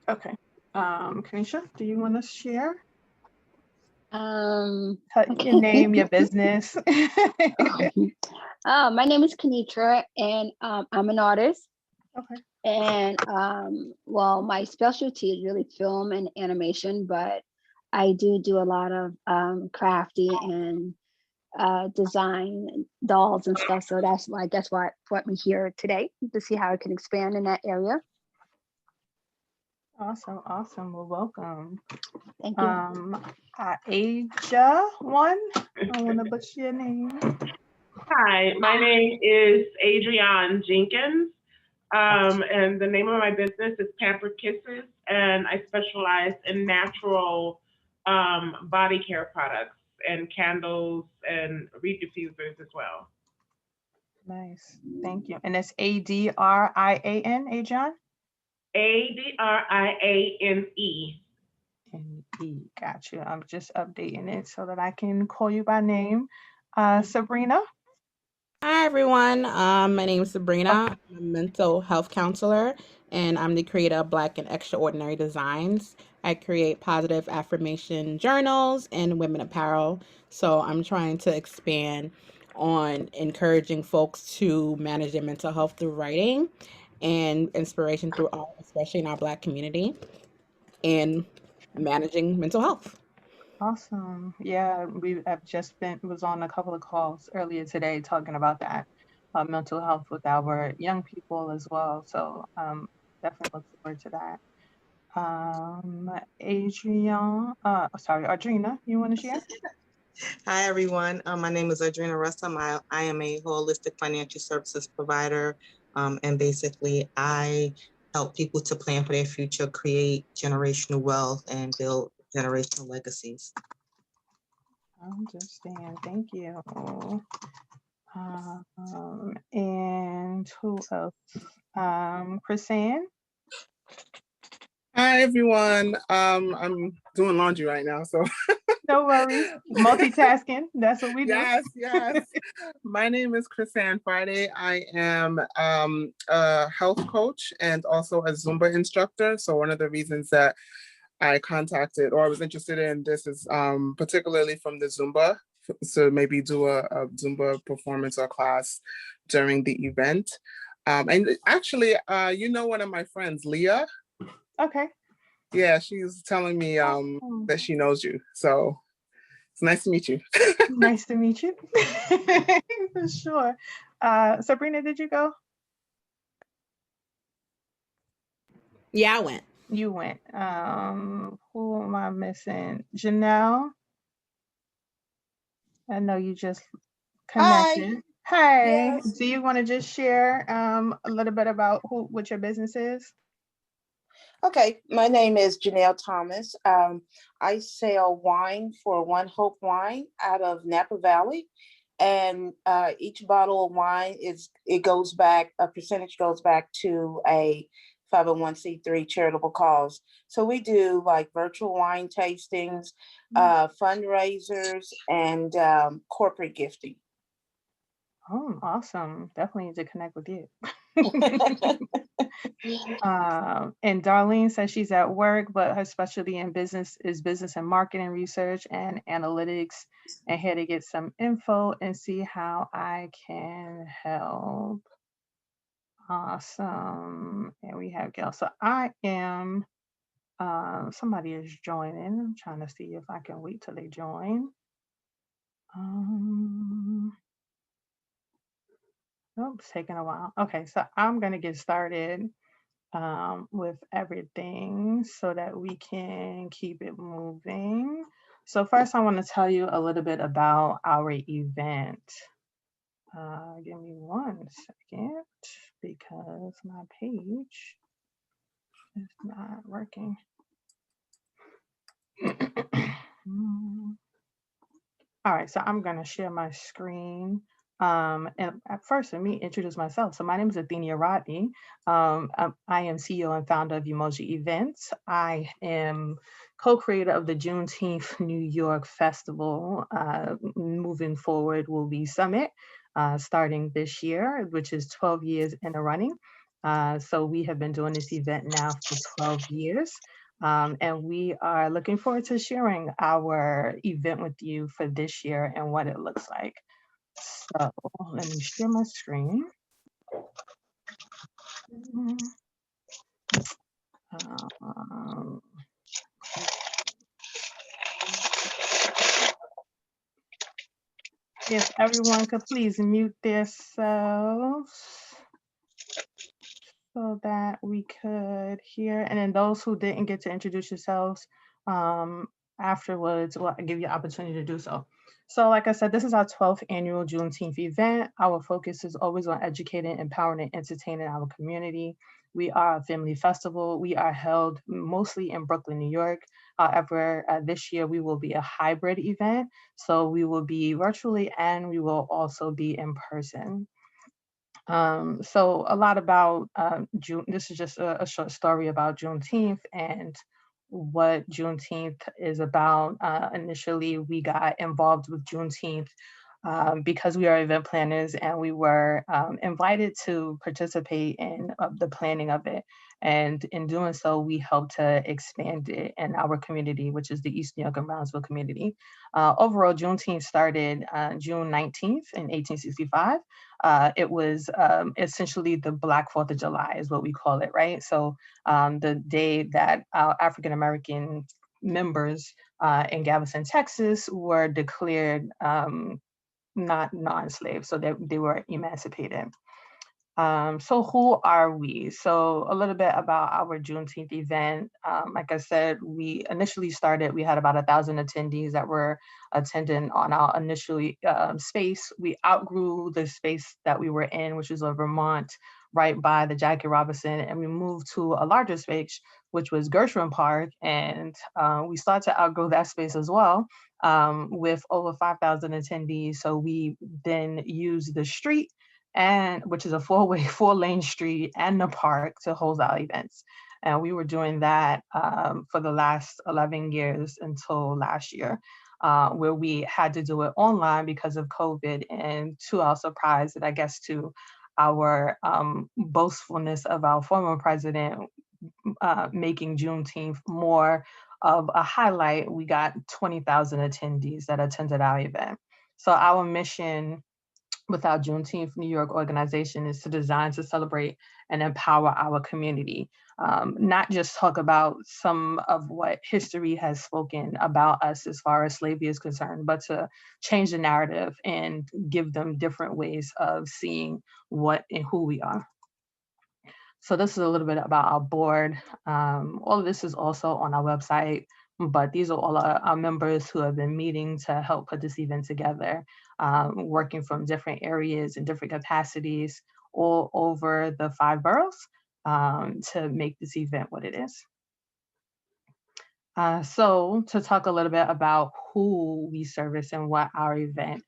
Okay. Kanisha, do you want to share? Your Okay. name, your business. My name is Kenitra, and I'm an artist. Okay. And well, my specialty is really film and animation, but I do a lot of crafty and design dolls and stuff. So that's why I guess what brought me here today to see how I can expand in that area. Awesome, awesome. Well, welcome. Thank you. Aja one. I want to butcher your name. Hi, my name is Adrienne Jenkins, and the name of my business is Pampered Kisses, and I specialize in natural body care products and candles and reed diffusers as well. Nice. Thank you. And it's Adrian, Adrian? Adriane. N-E. Got you. I'm just updating it so that I can call you by name. Sabrina? Hi, everyone. My name is Sabrina. I'm a mental health counselor, and I'm the creator of Black and Extraordinary Designs. I create positive affirmation journals and women apparel. So I'm trying to expand on encouraging folks to manage their mental health through writing and inspiration through art, especially in our Black community, and managing mental health. Awesome. Yeah, we have just been was on a couple of calls earlier today talking about that mental health with our young people as well. So definitely look forward to that. Adrian, sorry, Audrina, you want to share? Hi, everyone. My name is Adrena Rustam. I am a holistic financial services provider. And basically, I help people to plan for their future, create generational wealth, and build generational legacies. I understand. Thank you. And who else? Chrisanne? Hi everyone. I'm doing laundry right now, so No worries. Multitasking. That's what we do. yes. My name is Chrisanne Friday. I am a health coach and also a Zumba instructor. So one of the reasons that I contacted or I was interested in this is particularly from the Zumba. So maybe do a Zumba performance or class during the event. And actually, one of my friends, Leah. Okay. Yeah, she's telling me that she knows you. So it's nice to meet you. Nice to meet you. For sure. Sabrina, did you go? Yeah, I went. You went. Who am I missing? Janelle? I know you just connected. Hey, Yes. do you want to just share a little bit about what your business is? Okay. My name is Janelle Thomas. I sell wine for One Hope Wine out of Napa Valley. And each bottle of wine a percentage goes back to a 501c3 charitable cause. So we do like virtual wine tastings, fundraisers, and corporate gifting. Oh, awesome. Definitely need to connect with you. And Darlene says she's at work, but her specialty in business is business and marketing research and analytics, and here to get some info and see how I can help. Awesome. And we have Gail. So I am, somebody is joining. I'm trying to see if I can wait till they join. It's taking a while. Okay, so I'm going to get started with everything so that we can keep it moving. So first I want to tell you a little bit about our event. Give me 1 second because my page is not working. All right, so I'm going to share my screen. And at first, let me introduce myself. So my name is Athenia Rodney. I am CEO and founder of Emoji Events. I am co-creator of the Juneteenth New York Festival. Moving forward will be Summit, starting this year, which is 12 years in the running. So we have been doing this event now for 12 years. And we are looking forward to sharing our event with you for this year and what it looks like. So let me share my screen. Um, if everyone could please mute themselves so that we could hear. And then those who didn't get to introduce yourselves afterwards, we'll give you an opportunity to do so. So like I said, this is our 12th annual Juneteenth event. Our focus is always on educating, empowering, and entertaining our community. We are a family festival. We are held mostly in Brooklyn, New York. However, this year we will be a hybrid event. So we will be virtually and we will also be in person. So a lot about June. This is just a short story about Juneteenth and what Juneteenth is about. Initially, we got involved with Juneteenth because we are event planners and we were invited to participate in the planning of it. And in doing so, we helped to expand it in our community, which is the East New York and Brownsville community. Overall, Juneteenth started June 19th in 1865. It was essentially the Black 4th of July is what we call it, right? So the day that our African American members in Galveston, Texas were declared not non-slaves, so they were emancipated. So who are we? So a little bit about our Juneteenth event. Like I said, we initially started, we had about 1,000 attendees that were attending on our initial space. We outgrew the space that we were in, which was in Vermont, right by the Jackie Robinson, and we moved to a larger space, which was Gershwin Park, and we started to outgrow that space as well with over 5,000 attendees. So we then used the street and which is a four-lane street and the park to hold our events. And we were doing that for the last 11 years until last year, where we had to do it online because of COVID. And to our surprise, and I guess to our boastfulness of our former president, making Juneteenth more of a highlight, we got 20,000 attendees that attended our event. So our mission with our Juneteenth New York organization is to design to celebrate and empower our community. Not just talk about some of what history has spoken about us as far as slavery is concerned, but to change the narrative and give them different ways of seeing what and who we are. So this is a little bit about our board. All of this is also on our website, but these are all our members who have been meeting to help put this event together, working from different areas and different capacities all over the 5 boroughs to make this event what it is. So to talk a little bit about who we service and what our event,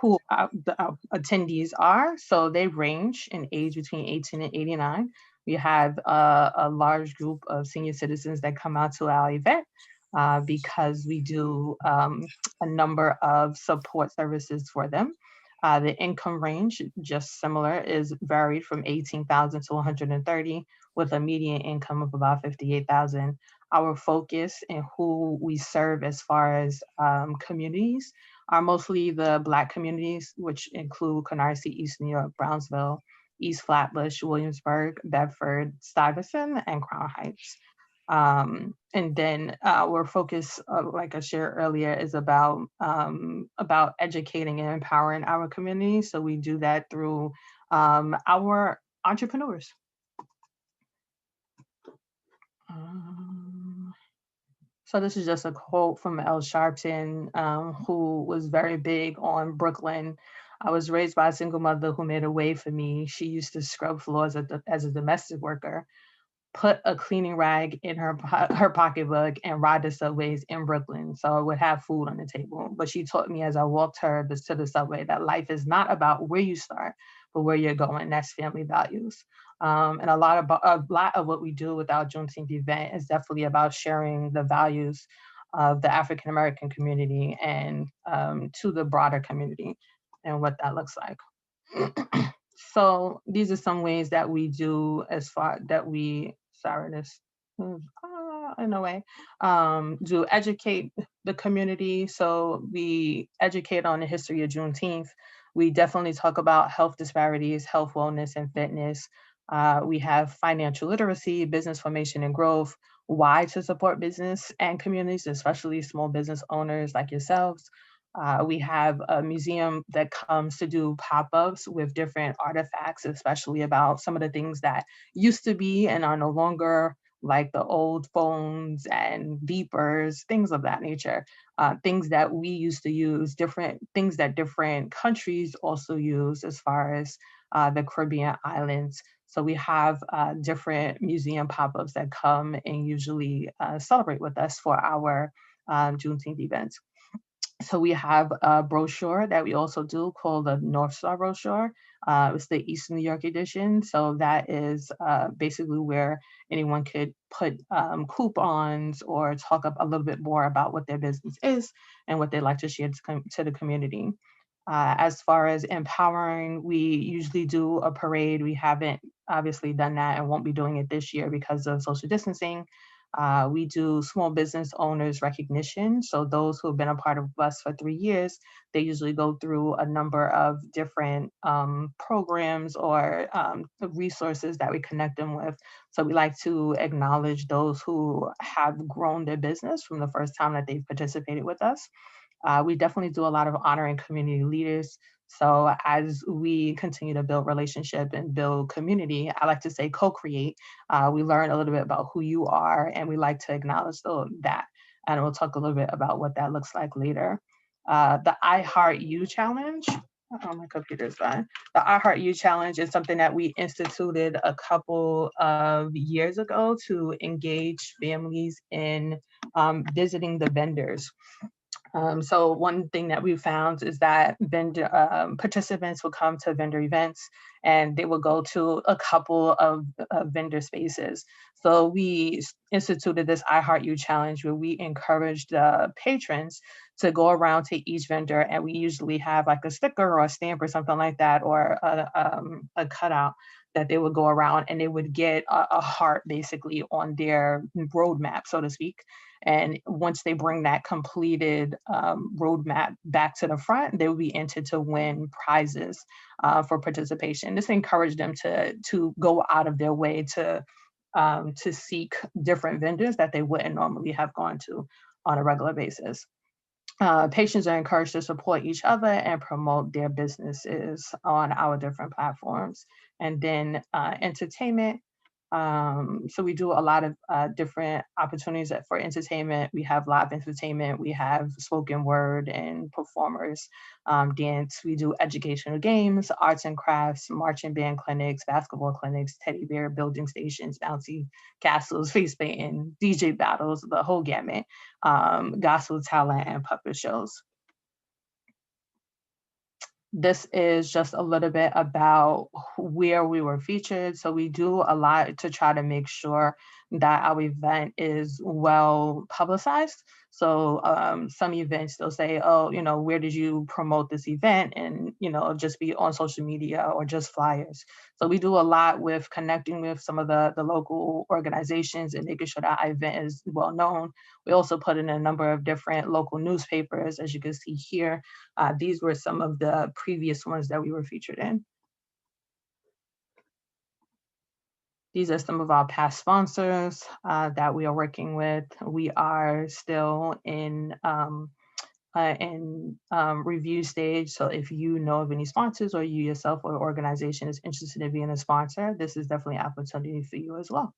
who our attendees are. So they range in age between 18 and 89. We have a large group of senior citizens that come out to our event because we do a number of support services for them. The income range, just similar, is varied from 18,000 to 130, with a median income of about 58,000. Our focus and who we serve as far as communities are mostly the Black communities, which include Canarsie, East New York, Brownsville, East Flatbush, Williamsburg, Bedford, Stuyvesant, and Crown Heights. And then our focus, like I shared earlier, is about educating and empowering our community. So we do that through our entrepreneurs. So this is just a quote from Elle Sharpton, who was very big on Brooklyn. I was raised by a single mother who made a way for me. She used to scrub floors as a domestic worker, put a cleaning rag in her pocketbook, and ride the subways in Brooklyn so I would have food on the table. But she taught me as I walked her to the subway that life is not about where you start, but where you're going. That's family values. And a lot of what we do with our Juneteenth event is definitely about sharing the values of the African American community and to the broader community and what that looks like. So these are some ways that we do as far that we, sorry, this in a way, do educate the community. So we educate on the history of Juneteenth. We definitely talk about health disparities, health, wellness, and fitness. We have financial literacy, business formation and growth, why to support business and communities, especially small business owners like yourselves. We have a museum that comes to do pop-ups with different artifacts, especially about some of the things that used to be and are no longer, like the old phones and beepers, things of that nature, things that we used to use, different things that different countries also use as far as the Caribbean islands. So we have different museum pop-ups that come and usually celebrate with us for our Juneteenth events. So we have a brochure that we also do called the North Star brochure. It's the East New York edition. So that is basically where anyone could put coupons or talk a little bit more about what their business is and what they'd like to share to the community. As far as empowering, we usually do a parade. We haven't obviously done that and won't be doing it this year because of social distancing. We do small business owners recognition. So those who have been a part of us for 3 years, they usually go through a number of different programs or resources that we connect them with. So we like to acknowledge those who have grown their business from the first time that they've participated with us. We definitely do a lot of honoring community leaders. So as we continue to build relationship and build community, I like to say co-create. We learn a little bit about who you are, and we like to acknowledge that. And we'll talk a little bit about what that looks like later. The I Heart You Challenge. Oh, my computer's fine. The I Heart You Challenge is something that we instituted a couple of years ago to engage families in visiting the vendors. So one thing that we found is that vendor participants will come to vendor events and they will go to a couple of vendor spaces. So we instituted this I Heart You challenge where we encourage the patrons to go around to each vendor, and we usually have like a sticker or a stamp or something like that, or a cutout that they would go around and they would get a heart basically on their roadmap, so to speak. And once they bring that completed roadmap back to the front, they will be entered to win prizes for participation. This encouraged them to go out of their way to seek different vendors that they wouldn't normally have gone to on a regular basis. Patients are encouraged to support each other and promote their businesses on our different platforms. And then entertainment. So we do a lot of different opportunities for entertainment. We have live entertainment, we have spoken word and performers, dance. We do educational games, arts and crafts, marching band clinics, basketball clinics, teddy bear building stations, bouncy castles, face painting, DJ battles, the whole gamut, gospel talent and puppet shows. This is just a little bit about where we were featured. So we do a lot to try to make sure that our event is well publicized. So some events they'll say, oh, where did you promote this event? And, just be on social media or just flyers. So we do a lot with connecting with some of the local organizations and making sure that our event is well known. We also put in a number of different local newspapers, as you can see here. These were some of the previous ones that we were featured in. These are some of our past sponsors that we are working with. We are still in review stage. So if you know of any sponsors or you yourself or organization is interested in being a sponsor, this is definitely an opportunity for you as well.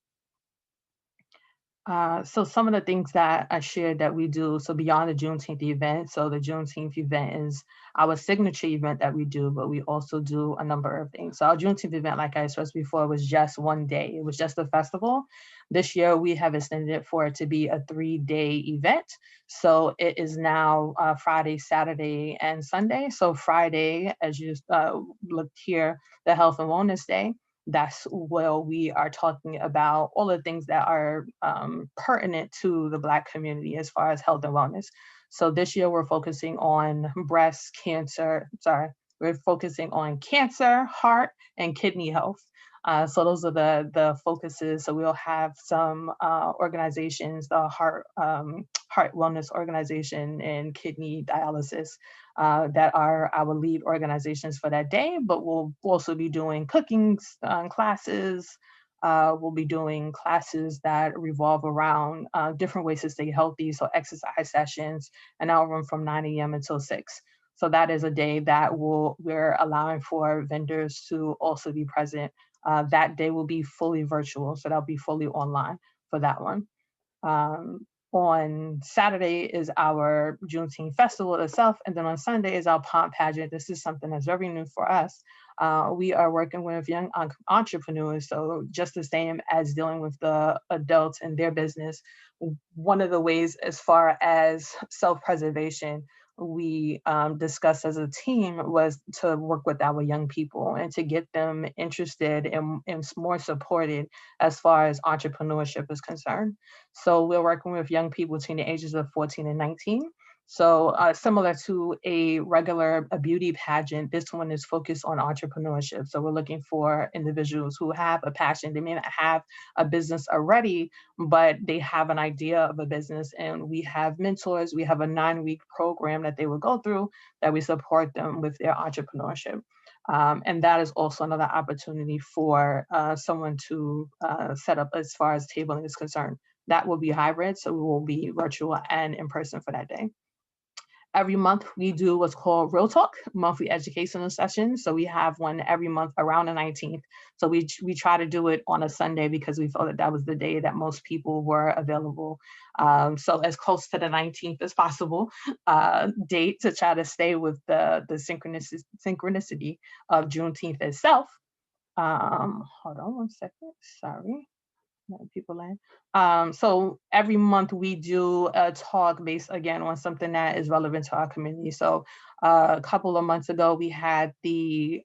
So some of the things that I shared that we do, so beyond the Juneteenth event, so the Juneteenth event is our signature event that we do, but we also do a number of things. So our Juneteenth event, like I stressed before, was just one day. It was just a festival. This year, we have extended it for it to be a 3-day event. So it is now Friday, Saturday, and Sunday. So Friday, as you looked here, the Health and Wellness Day. That's where we are talking about all the things that are pertinent to the Black community as far as health and wellness. So this year we're focusing on breast cancer, We're focusing on cancer, heart, and kidney health. So those are the focuses. So we'll have some organizations, the heart wellness organization and kidney dialysis, that are our lead organizations for that day. But we'll also be doing cooking classes. We'll be doing classes that revolve around different ways to stay healthy. So exercise sessions, an hour from 9 a.m. until 6. So that is a day that we're allowing for vendors to also be present. That day will be fully virtual, so that'll be fully online for that one. On Saturday is our Juneteenth Festival itself, and then on Sunday is our pomp pageant. This is something that's very new for us. We are working with young entrepreneurs, so just the same as dealing with the adults and their business. One of the ways, as far as self-preservation, we discussed as a team was to work with our young people and to get them interested and more supported as far as entrepreneurship is concerned. So we're working with young people between the ages of 14 and 19. So similar to a beauty pageant, this one is focused on entrepreneurship. So we're looking for individuals who have a passion. They may not have a business already, but they have an idea of a business. And we have mentors. We have a 9-week program that they will go through that we support them with their entrepreneurship. And that is also another opportunity for someone to set up as far as tabling is concerned. That will be hybrid, so we will be virtual and in person for that day. Every month we do what's called Real Talk, monthly educational sessions. So we have one every month around the 19th. So we try to do it on a Sunday because we felt that that was the day that most people were available. So as close to the 19th as possible date to try to stay with the synchronicity of Juneteenth itself. Hold on one second, sorry. People in. So every month we do a talk based again on something that is relevant to our community. So a couple of months ago we had the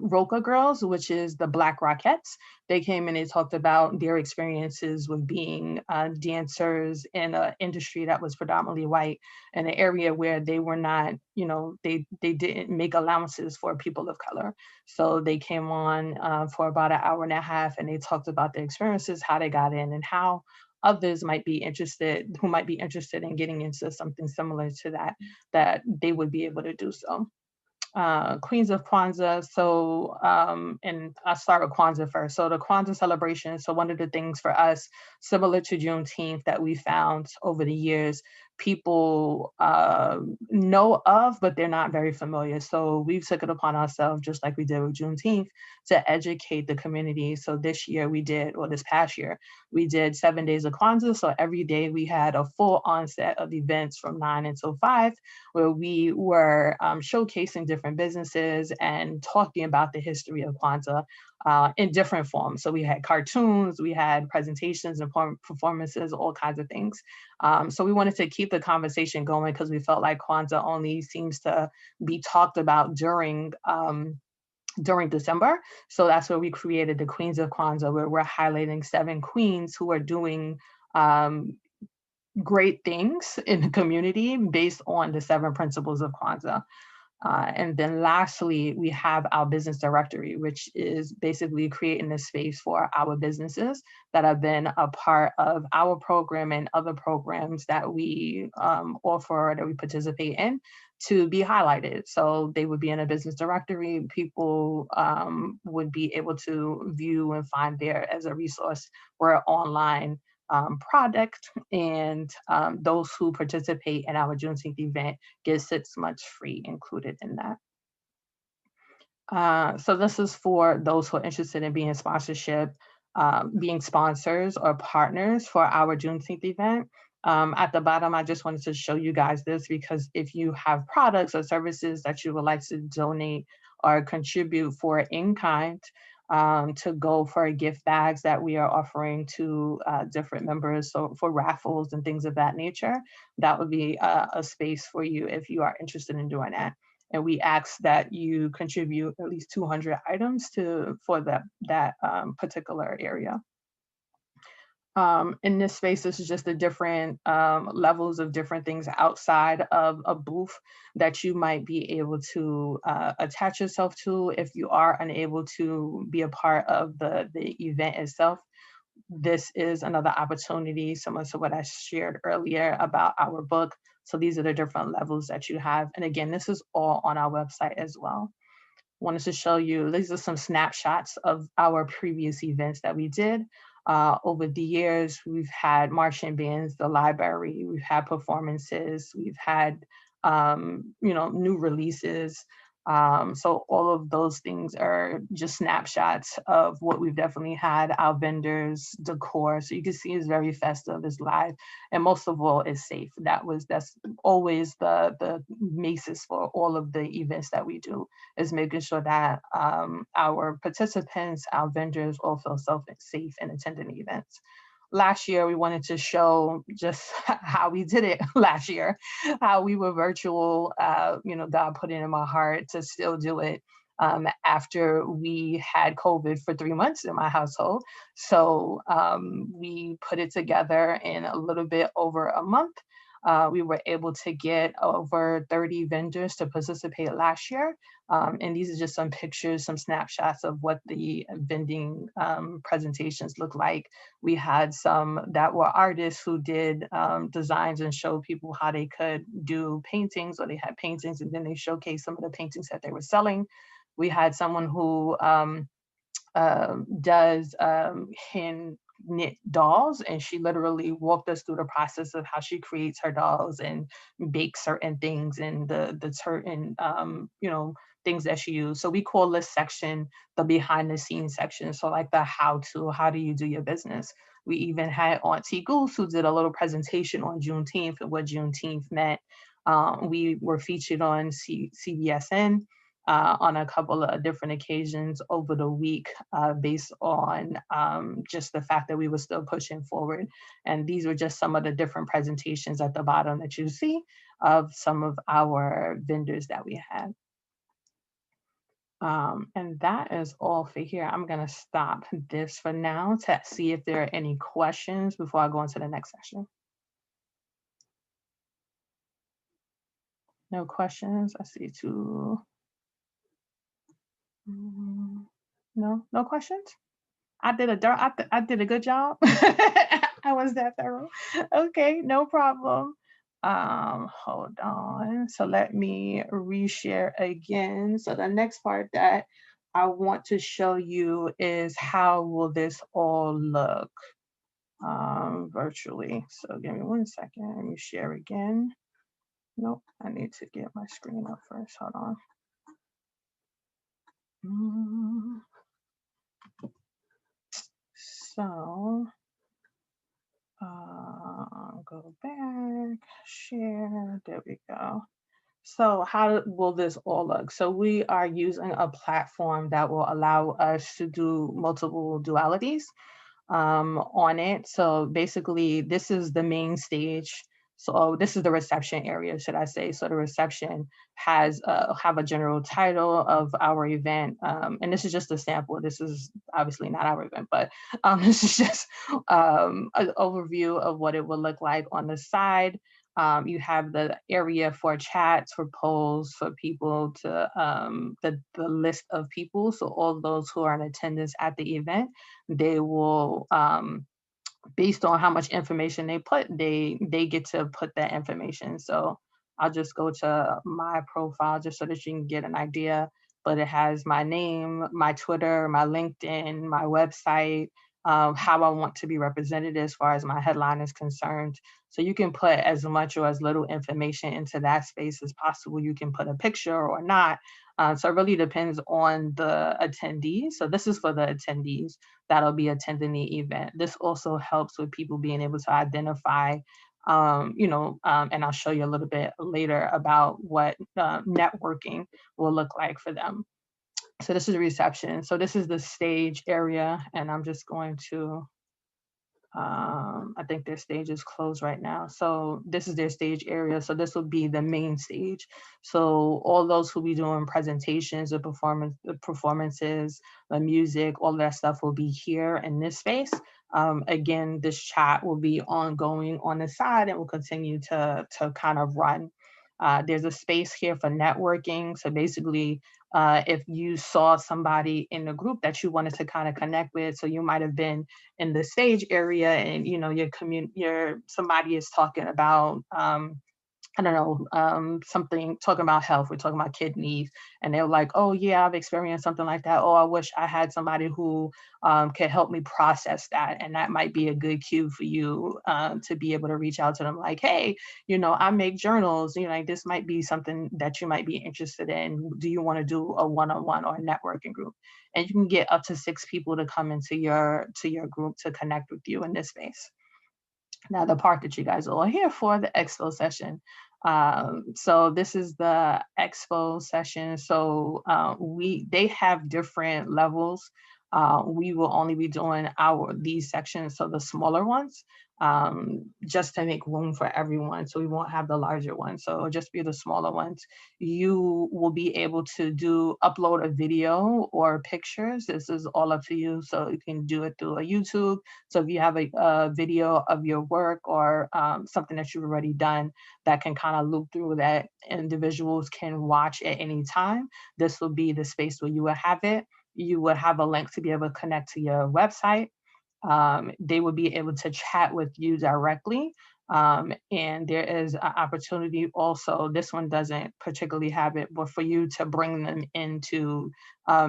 Roca Girls, which is the Black Rockettes. They came and they talked about their experiences with being dancers in an industry that was predominantly white, in an area where they were not, they didn't make allowances for people of color. So they came on for about an hour and a half, and they talked about their experiences, how they got in, and how others might be interested, who might be interested in getting into something similar to that they would be able to do so. Queens of Kwanzaa. So, and I'll start with Kwanzaa first. So the Kwanzaa celebration. So one of the things for us, similar to Juneteenth, that we found over the years, people know of, but they're not very familiar. So we've took it upon ourselves, just like we did with Juneteenth, to educate the community. So this past year, we did 7 days of Kwanzaa. So every day we had a full onset of events from 9 until 5, where we were showcasing different businesses and talking about the history of Kwanzaa in different forms. So we had cartoons, we had presentations and performances, all kinds of things. So we wanted to keep the conversation going because we felt like Kwanzaa only seems to be talked about during December. So that's where we created the Queens of Kwanzaa, where we're highlighting 7 queens who are doing great things in the community based on the 7 principles of Kwanzaa. And then lastly, we have our business directory, which is basically creating a space for our businesses that have been a part of our program and other programs that we offer, that we participate in, to be highlighted. So they would be in a business directory. People would be able to view and find there as a resource. We're online product, and those who participate in our Juneteenth event get 6 months free included in that. So this is for those who are interested in being being sponsors or partners for our Juneteenth event. At the bottom, I just wanted to show you guys this because if you have products or services that you would like to donate or contribute for in kind, to go for gift bags that we are offering to different members, so for raffles and things of that nature, that would be a space for you if you are interested in doing that. And we ask that you contribute at least 200 items for that particular area. In this space, this is just the different levels of different things outside of a booth that you might be able to attach yourself to if you are unable to be a part of the event itself. This is another opportunity, similar to what I shared earlier about our book. So these are the different levels that you have. And again, this is all on our website as well. Wanted to show you, these are some snapshots of our previous events that we did. Over the years, we've had marching bands, the library, we've had performances, we've had, new releases. So all of those things are just snapshots of what we've definitely had, our vendors, decor. So you can see it's very festive, it's live, and most of all, it's safe. That's always the basis for all of the events that we do, is making sure that our participants, our vendors all feel safe in attending the events. Last year, we wanted to show just how we did it last year, how we were virtual. God put it in my heart to still do it after we had COVID for 3 months in my household. So we put it together in a little bit over a month. We were able to get over 30 vendors to participate last year. And these are just some pictures, some snapshots of what the vending presentations look like. We had some that were artists who did designs and showed people how they could do paintings, or they had paintings and then they showcased some of the paintings that they were selling. We had someone who does hand knit dolls, and she literally walked us through the process of how she creates her dolls and bakes certain things and the certain things that she used. So we call this section the behind the scenes section. So like the how do you do your business. We even had Auntie Goose, who did a little presentation on Juneteenth and what Juneteenth meant. We were featured on CBSN on a couple of different occasions over the week, based on just the fact that we were still pushing forward. And these were just some of the different presentations at the bottom that you see of some of our vendors that we had. And that is all for here. I'm going to stop this for now to see if there are any questions before I go into the next session. No questions. I see two. No questions. I did a good job. I was that thorough. Okay, no problem. Hold on. So let me reshare again. So the next part that I want to show you is how will this all look virtually. So give me 1 second. Let me share again. Nope, I need to get my screen up first. Hold on. So go back, share, there we go. So how will this all look? So we are using a platform that will allow us to do multiple dualities on it. So basically this is the main stage. So this is the reception area, should I say. So the reception has have a general title of our event. And this is just a sample. This is obviously not our event, but this is just an overview of what it will look like. On the side, you have the area for chats, for polls, for people to the list of people. So all those who are in attendance at the event, they will based on how much information they put, they get to put that information. So I'll just go to my profile just so that you can get an idea. But it has my name, my Twitter, my LinkedIn, my website, how I want to be represented as far as my headline is concerned. So you can put as much or as little information into that space as possible. You can put a picture or not. So it really depends on the attendees. So this is for the attendees that'll be attending the event. This also helps with people being able to identify, and I'll show you a little bit later about what networking will look like for them. So this is the reception. So this is the stage area, and I'm just going to, I think their stage is closed right now. So this is their stage area. So this will be the main stage. So all those who be doing presentations, the performances, the music, all that stuff will be here in this space. Again, this chat will be ongoing on the side and will continue to kind of run. There's a space here for networking. So basically, if you saw somebody in the group that you wanted to kind of connect with, so you might have been in the stage area and your somebody is talking about I don't know, something talking about health. We're talking about kidneys, and they're like, "Oh yeah, I've experienced something like that. Oh, I wish I had somebody who could help me process that." And that might be a good cue for you to be able to reach out to them, like, "Hey, I make journals. Like this might be something that you might be interested in. Do you want to do a one-on-one or a networking group?" And you can get up to 6 people to come into your group to connect with you in this space. Now, the part that you guys are all here for, the expo session. So this is the expo session. So they have different levels. We will only be doing these sections, so the smaller ones, just to make room for everyone. So we won't have the larger ones. So it'll just be the smaller ones. You will be able to upload a video or pictures. This is all up to you. So you can do it through a YouTube. So if you have a video of your work or something that you've already done that can kind of loop through that individuals can watch at any time, this will be the space where you will have it. You will have a link to be able to connect to your website. They will be able to chat with you directly. And there is an opportunity also, this one doesn't particularly have it, but for you to bring them into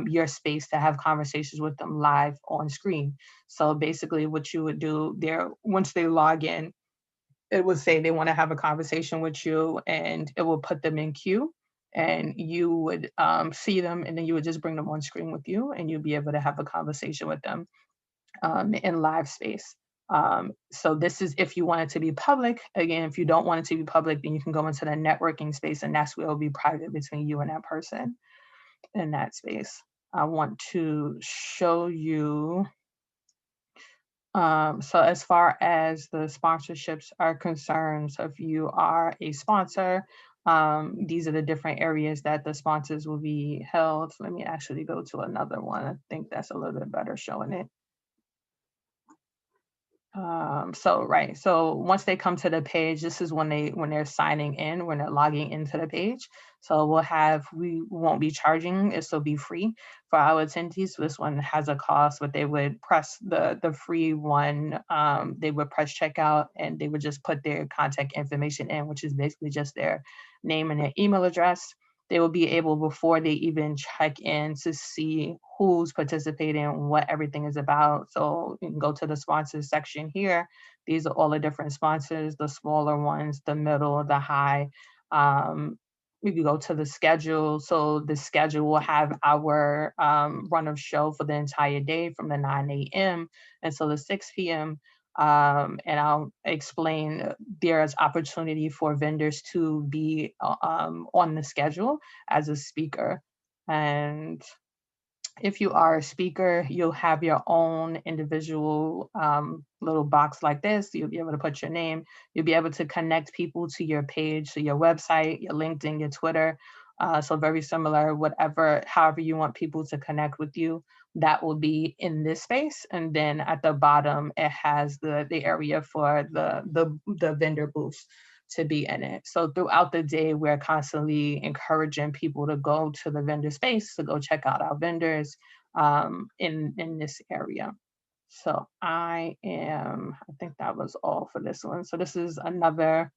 your space to have conversations with them live on screen. So basically what you would do there, once they log in, it would say they want to have a conversation with you and it will put them in queue and you would see them and then you would just bring them on screen with you and you'll be able to have a conversation with them in live space. So this is if you want it to be public. Again, if you don't want it to be public, then you can go into the networking space and that's where it'll be private between you and that person in that space. I want to show you. So as far as the sponsorships are concerned, so if you are a sponsor, these are the different areas that the sponsors will be held. Let me actually go to another one. I think that's a little bit better showing it. So once they come to the page, this is when they're signing in, when they're logging into the page. So we won't be charging, this will be free for our attendees. So this one has a cost, but they would press the free one, they would press checkout and they would just put their contact information in, which is basically just their name and their email address. They will be able, before they even check in, to see who's participating, what everything is about. So you can go to the sponsors section here. These are all the different sponsors, the smaller ones, the middle, the high. We can go to the schedule. So the schedule will have our run of show for the entire day from the 9 a.m. until the 6 p.m. And I'll explain there's opportunity for vendors to be on the schedule as a speaker. And if you are a speaker, you'll have your own individual little box like this. You'll be able to put your name. You'll be able to connect people to your page, to your website, your LinkedIn, your Twitter. So very similar, however you want people to connect with you, that will be in this space. And then at the bottom, it has the area for the vendor booths to be in it. So throughout the day, we're constantly encouraging people to go to the vendor space, to go check out our vendors in this area. So I think that was all for this one. So this is another,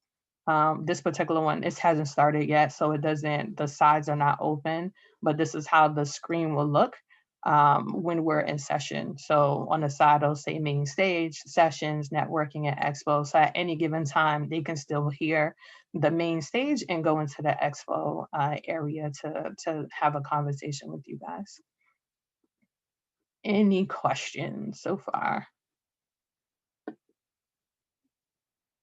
this particular one, it hasn't started yet, so the sides are not open, but this is how the screen will look when we're in session. So on the side, it'll say main stage, sessions, networking, and expo. So at any given time, they can still hear the main stage and go into the expo area to have a conversation with you guys. Any questions so far?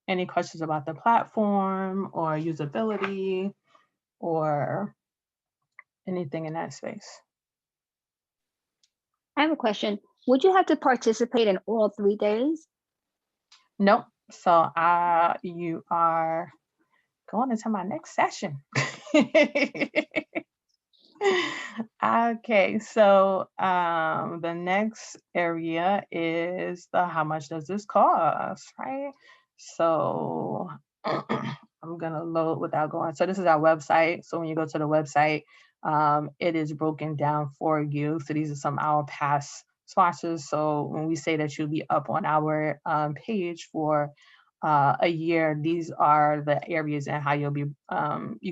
Any questions about the platform or usability or anything in that space? I have a question. Would you have to participate in all 3 days? Nope. So you are going into my next session. Okay, so the next area is the how much does this cost, right? So I'm gonna load without going. So this is our website. So when you go to the website, it is broken down for you. So these are some of our past sponsors. So when we say that you'll be up on our page for a year, these are the areas and how you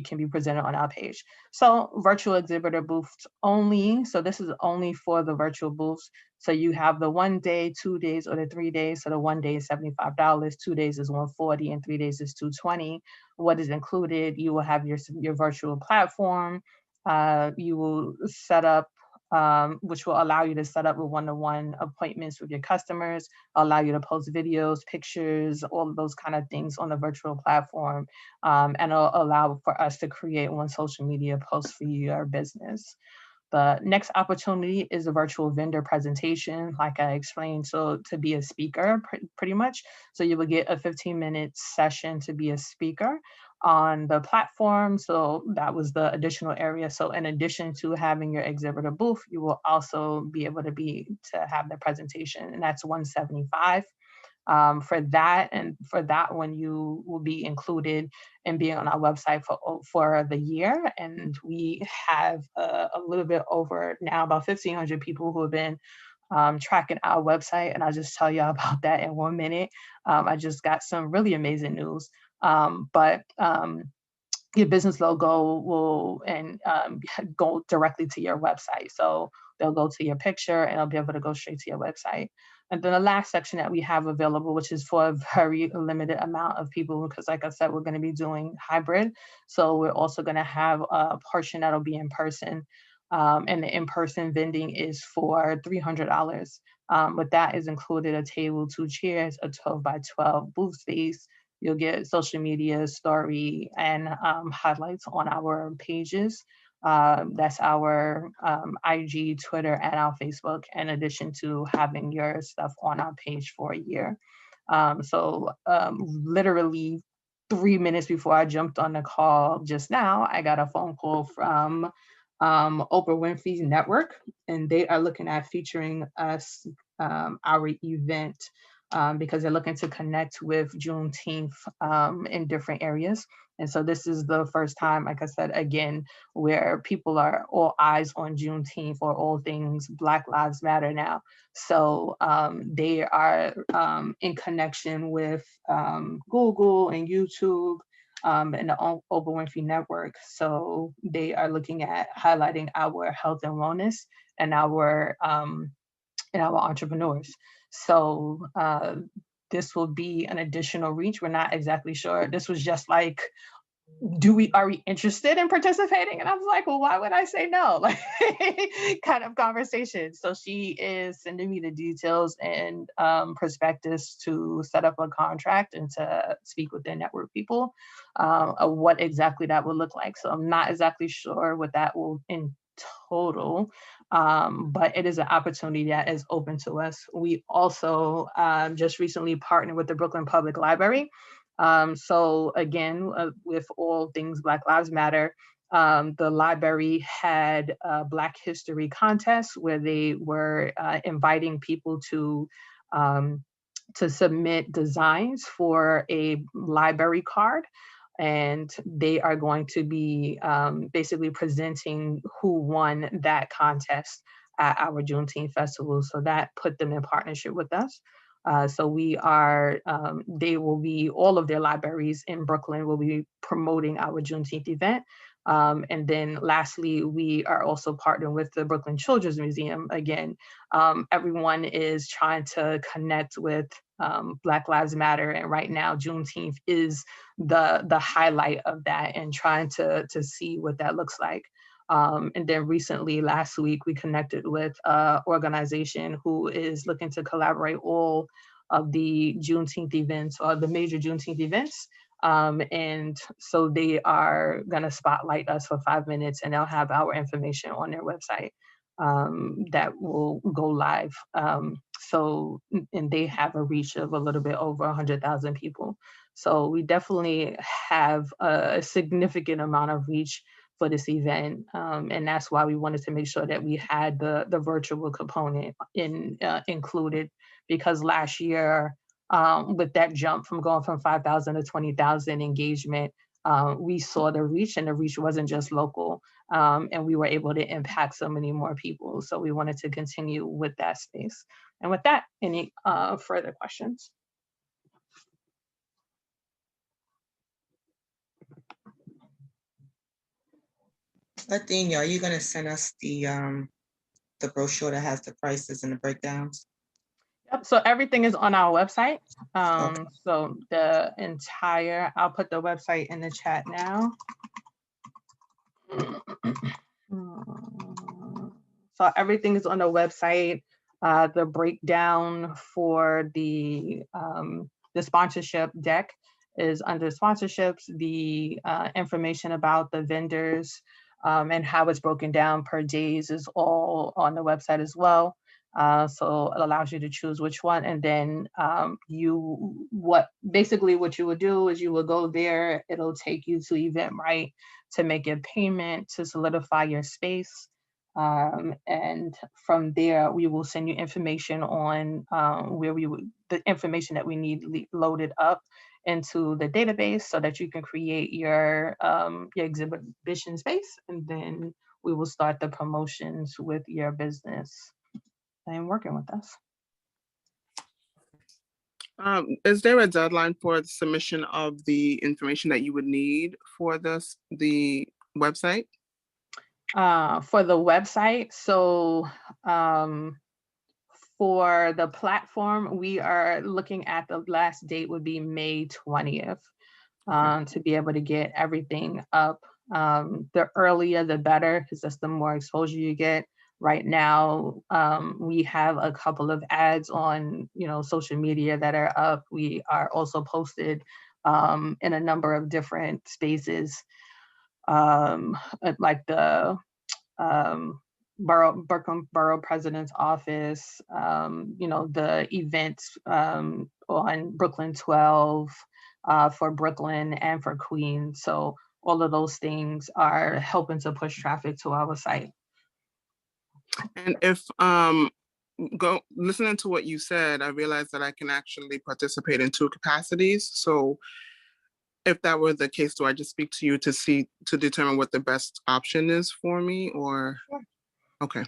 can be presented on our page. So virtual exhibitor booths only. So this is only for the virtual booths. So you have the 1 day, 2 days, or the 3 days. So the 1 day is $75, 2 days is 140, and 3 days is 220. What is included? You will have your virtual platform. You will set up, which will allow you to set up with one-to-one appointments with your customers, allow you to post videos, pictures, all of those kind of things on the virtual platform, and it'll allow for us to create one social media post for your business. The next opportunity is a virtual vendor presentation, like I explained. So to be a speaker, pretty much. So you will get a 15-minute session to be a speaker on the platform. So that was the additional area. So in addition to having your exhibitor booth, you will also be able to have the presentation, and that's 175 for that. And for that one, you will be included in being on our website for the year. And we have a little bit over now about 1,500 people who have been tracking our website. And I'll just tell you about that in 1 minute. I just got some really amazing news. But your business logo will go directly to your website. So they'll go to your picture and they'll be able to go straight to your website. And then the last section that we have available, which is for a very limited amount of people, because like I said, we're going to be doing hybrid. So we're also going to have a portion that'll be in person. And the in-person vending is for $300. With that is included a table, 2 chairs, a 12 by 12 booth space. You'll get social media story and highlights on our pages. That's our IG, Twitter, and our Facebook, in addition to having your stuff on our page for a year. Literally 3 minutes before I jumped on the call just now, I got a phone call from Oprah Winfrey's network, and they are looking at featuring us, our event, because they're looking to connect with Juneteenth in different areas. And so this is the first time, like I said, again, where people are all eyes on Juneteenth or all things Black Lives Matter now. So they are in connection with Google and YouTube and the Oprah Winfrey Network. So they are looking at highlighting our health and wellness and our entrepreneurs. So this will be an additional reach. We're not exactly sure. This was just like, are we interested in participating? And I was like, well, why would I say no? Like kind of conversation. So she is sending me the details and prospectus to set up a contract and to speak with their network people of what exactly that would look like. So I'm not exactly sure what that will in total, but it is an opportunity that is open to us. We also just recently partnered with the Brooklyn Public Library. So again, with all things Black Lives Matter, the library had a Black History contest where they were inviting people to submit designs for a library card. And they are going to be basically presenting who won that contest at our Juneteenth Festival. So that put them in partnership with us. So we are, they will be, all of their libraries in Brooklyn will be promoting our Juneteenth event. And then lastly, we are also partnering with the Brooklyn Children's Museum. Again, everyone is trying to connect with Black Lives Matter. And right now, Juneteenth is the highlight of that, and trying to see what that looks like. And then recently, last week, we connected with an organization who is looking to collaborate all of the Juneteenth events, or the major Juneteenth events. And so they are going to spotlight us for 5 minutes, and they'll have our information on their website that will go live. And they have a reach of a little bit over 100,000 people. So we definitely have a significant amount of reach for this event. And that's why we wanted to make sure that we had the virtual component included, because last year, with that jump from going from 5,000 to 20,000 engagement, we saw the reach, and the reach wasn't just local, and we were able to impact so many more people. So we wanted to continue with that space. And with that, any further questions? Athenia, are you gonna send us the brochure that has the prices and the breakdowns? Yep, so everything is on our website. Okay. So the entire, I'll put the website in the chat now. So everything is on the website. The breakdown for the sponsorship deck is under sponsorships. The information about the vendors and how it's broken down per days is all on the website as well. So it allows you to choose which one, and then basically what you would do is you will go there. It'll take you to Eventbrite to make a payment to solidify your space. And from there, we will send you information on the information that we need loaded up into the database so that you can create your exhibition space, and then we will start the promotions with your business and working with us. Is there a deadline for the submission of the information that you would need for the website? For the website, so for the platform, we are looking at the last date would be May 20th to be able to get everything up. The earlier, the better, because that's the more exposure you get. Right now, we have a couple of ads on, social media that are up. We are also posted in a number of different spaces, like the Berkham Borough President's Office, the events on Brooklyn 12 for Brooklyn and for Queens. So all of those things are helping to push traffic to our site. And if listening to what you said, I realized that I can actually participate in 2 capacities. So if that were the case, do I just speak to you to determine what the best option is for me, or? Sure. Okay.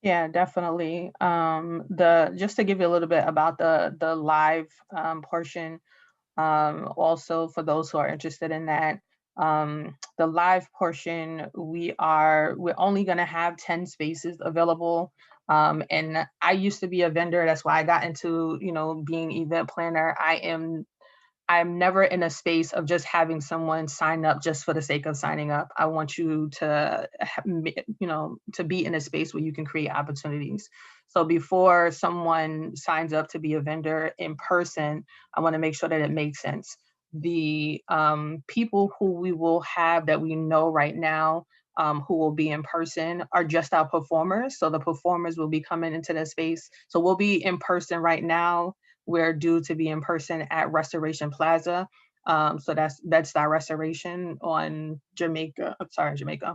Yeah, definitely. Just to give you a little bit about the live portion, also for those who are interested in that, the live portion, we're only going to have 10 spaces available. And I used to be a vendor. That's why I got into, being event planner. I'm never in a space of just having someone sign up just for the sake of signing up. I want you to, to be in a space where you can create opportunities. So before someone signs up to be a vendor in person, I want to make sure that it makes sense. The people who we will have that we know right now who will be in person are just our performers. So the performers will be coming into the space. So we'll be in person right now. We're due to be in person at Restoration Plaza. So that's our restoration on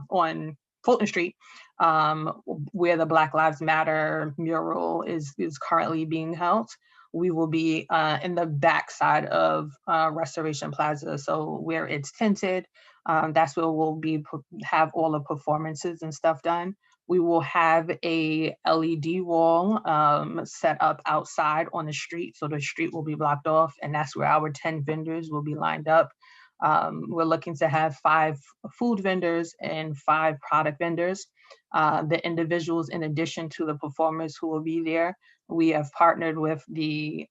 on Fulton Street, where the Black Lives Matter mural is currently being held. We will be in the backside of Restoration Plaza. So where it's tinted, that's where we'll have all the performances and stuff done. We will have a LED wall set up outside on the street. So the street will be blocked off, and that's where our 10 vendors will be lined up. We're looking to have 5 food vendors and 5 product vendors. The individuals, in addition to the performers who will be there, we have partnered with the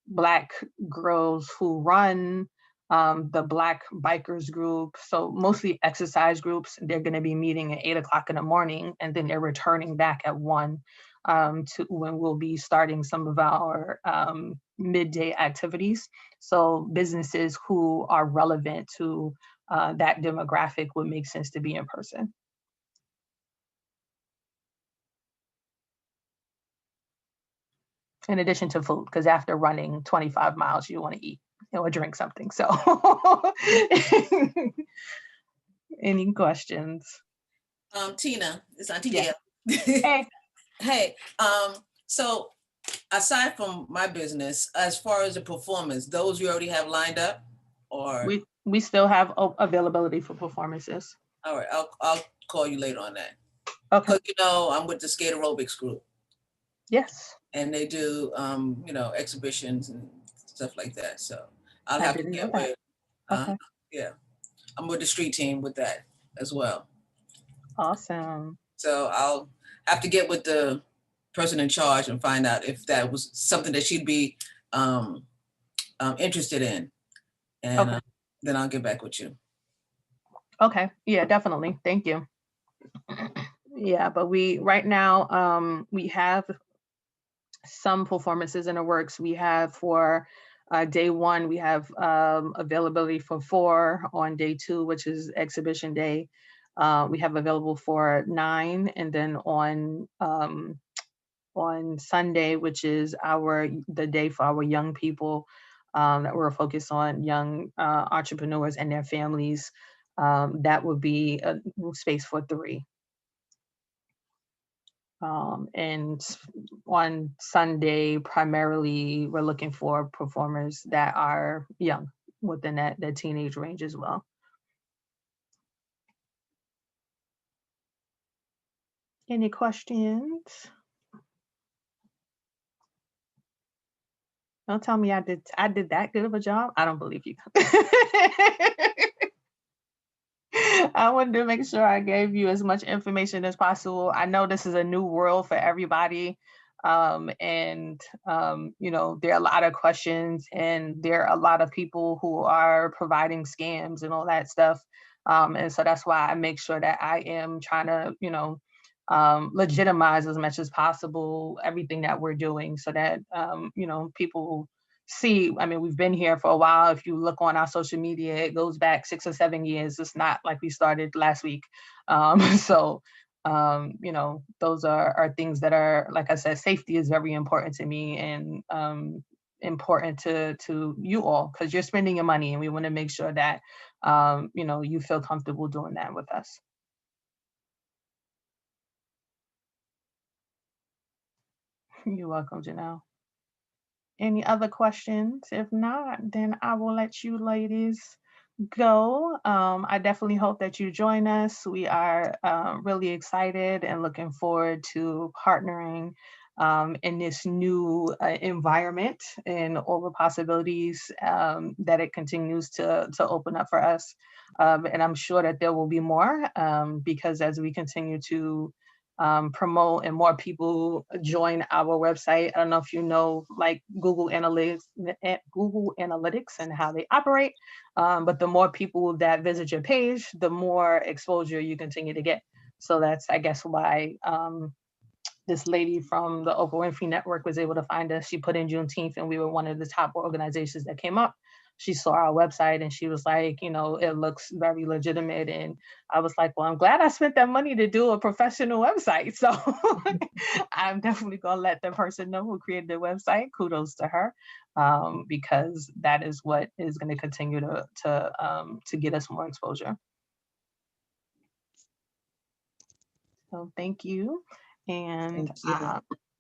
Black girls who run the Black bikers group, so mostly exercise groups. They're going to be meeting at 8 o'clock in the morning, and then they're returning back at 1 to when we'll be starting some of our midday activities. So businesses who are relevant to that demographic would make sense to be in person. In addition to food, because after running 25 miles, you want to eat or drink something. So Any questions? Tina, it's Auntie Yeah. Gail. Hey. Hey, so aside from my business, as far as the performance, those you already have lined up, or? We still have availability for performances. All right, I'll call you later on that. Okay. Because, you know, I'm with the skate aerobics group. Yes. And they do, you know, exhibitions and stuff like that. So I'll I have to didn't know get that. with, Okay. yeah, I'm with the street team with that as well. Awesome. So I'll have to get with the person in charge and find out if that was something that she'd be interested in. And Okay. then I'll get back with you. Okay. Yeah, definitely. Thank you. Yeah, but right now, we have some performances in the works. We have for day one, we have availability for 4 on day 2, which is exhibition day. We have available for 9, and then on Sunday, which is the day for our young people, that we're focused on young entrepreneurs and their families. That would be a space for 3. And on Sunday, primarily, we're looking for performers that are young, within that teenage range as well. Any questions? Don't tell me I did that good of a job. I don't believe you. I wanted to make sure I gave you as much information as possible. I know this is a new world for everybody. And you know, there are a lot of questions, and there are a lot of people who are providing scams and all that stuff. And so that's why I make sure that I am trying to, you know, legitimize as much as possible everything that we're doing, so that you know, people see. I mean, we've been here for a while. If you look on our social media, it goes back 6 or 7 years. It's not like we started last week. So you know, those are things that are, like I said, safety is very important to me, and important to you all, because you're spending your money, and we want to make sure that you know, you feel comfortable doing that with us. You're welcome, Janelle. Any other questions? If not, then I will let you ladies go. I definitely hope that you join us. We are really excited and looking forward to partnering in this new environment, and all the possibilities that it continues to open up for us. And I'm sure that there will be more, because as we continue to promote and more people join our website. I don't know if you know, like Google Analytics and how they operate, but the more people that visit your page, the more exposure you continue to get. So that's, I guess, why this lady from the Oprah Winfrey Network was able to find us. She put in Juneteenth, and we were one of the top organizations that came up. She saw our website, and she was like, you know, it looks very legitimate. And I was like, well, I'm glad I spent that money to do a professional website. So I'm definitely going to let the person know who created the website. Kudos to her, because that is what is going to continue to get us more exposure. So thank you. And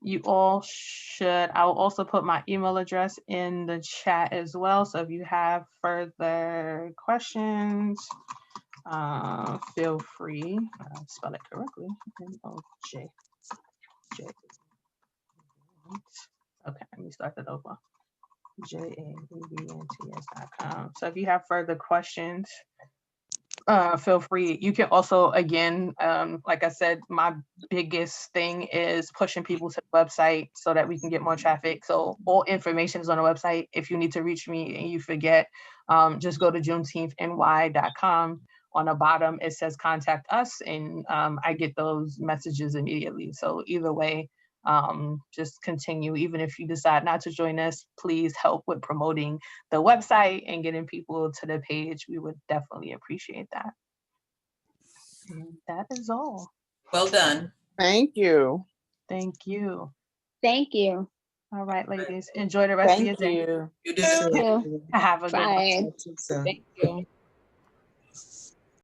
you all should, I will also put my email address in the chat as well. So if you have further questions, feel free, spell it correctly, M-O-J. Okay, let me start that over. JABNTS.com. So if you have further questions, feel free. You can also, again, like I said, my biggest thing is pushing people to the website so that we can get more traffic. So all information is on the website. If you need to reach me and you forget, just go to JuneteenthNY.com. On the bottom, it says contact us, and I get those messages immediately. So either way, just continue. Even if you decide not to join us, please help with promoting the website and getting people to the page. We would definitely appreciate that. And that is all. Well done. Thank you. Thank you. Thank you. All right, ladies. Enjoy the rest of your day. You. You do. Thank you. Have a good one. Bye. Thank you.